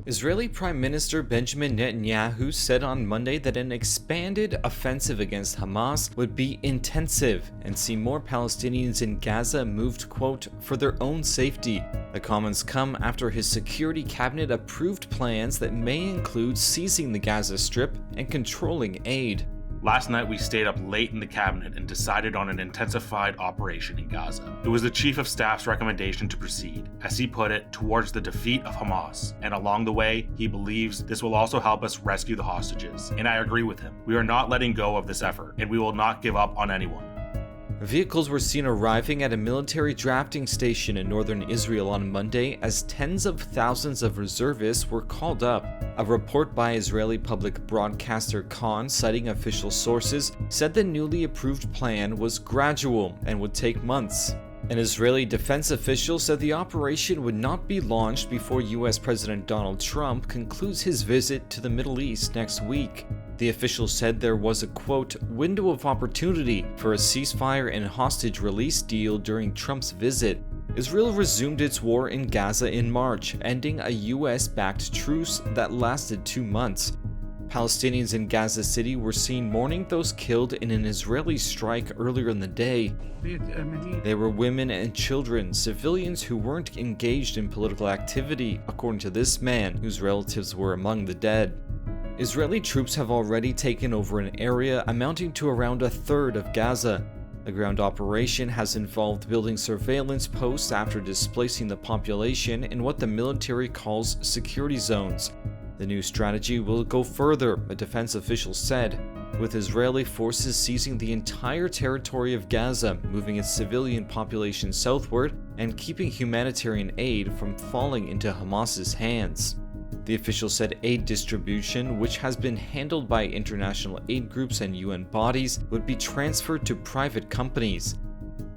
Israeli Prime Minister Benjamin Netanyahu said on Monday that an expanded offensive against Hamas would be intensive and see more Palestinians in Gaza moved, quote, for their own safety. The comments come after his security cabinet approved plans that may include seizing the Gaza Strip and controlling aid. Last night we stayed up late in the cabinet and decided on an intensified operation in Gaza. It was the Chief of Staff's recommendation to proceed, as he put it, towards the defeat of Hamas. And along the way, he believes this will also help us rescue the hostages. And I agree with him. We are not letting go of this effort, and we will not give up on anyone. Vehicles were seen arriving at a military drafting station in northern Israel on Monday as tens of thousands of reservists were called up. A report by Israeli public broadcaster Khan, citing official sources, said the newly approved plan was gradual and would take months. An Israeli defense official said the operation would not be launched before U.S. President Donald Trump concludes his visit to the Middle East next week. The official said there was a, quote, window of opportunity for a ceasefire and hostage release deal during Trump's visit. Israel resumed its war in Gaza in March, ending a U.S.-backed truce that lasted 2 months. Palestinians in Gaza City were seen mourning those killed in an Israeli strike earlier in the day. They were women and children, civilians who weren't engaged in political activity, according to this man, whose relatives were among the dead. Israeli troops have already taken over an area amounting to around a third of Gaza. The ground operation has involved building surveillance posts after displacing the population in what the military calls security zones. The new strategy will go further, a defense official said, with Israeli forces seizing the entire territory of Gaza, moving its civilian population southward, and keeping humanitarian aid from falling into Hamas's hands. The official said aid distribution, which has been handled by international aid groups and UN bodies, would be transferred to private companies.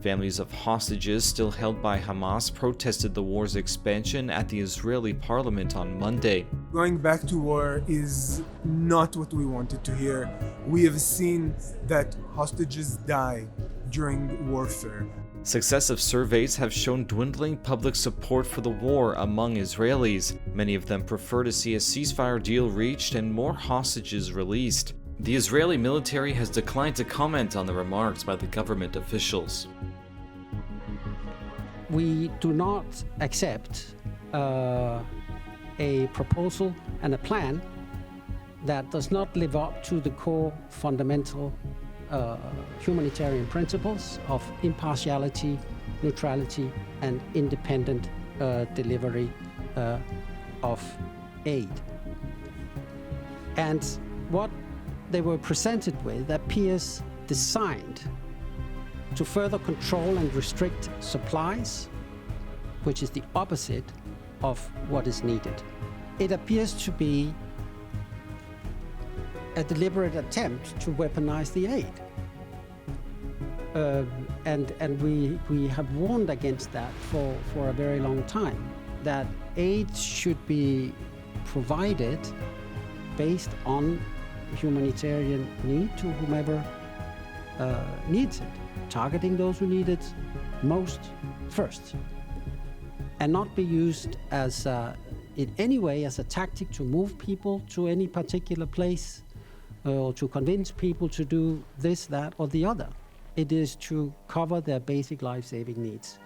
Families of hostages still held by Hamas protested the war's expansion at the Israeli parliament on Monday. Going back to war is not what we wanted to hear. We have seen that hostages die during warfare. Successive surveys have shown dwindling public support for the war among Israelis. Many of them prefer to see a ceasefire deal reached and more hostages released. The Israeli military has declined to comment on the remarks by the government officials. We do not accept a proposal and a plan that does not live up to the core fundamental humanitarian principles of impartiality, neutrality, and independent delivery of aid. And what they were presented with appears designed to further control and restrict supplies, which is the opposite of what is needed. It appears to be a deliberate attempt to weaponize the aid. And we have warned against that for a very long time, that aid should be provided based on humanitarian need to whomever needs it, targeting those who need it most first, and not be used as in any way as a tactic to move people to any particular place or to convince people to do this, that, or the other. It is to cover their basic life-saving needs.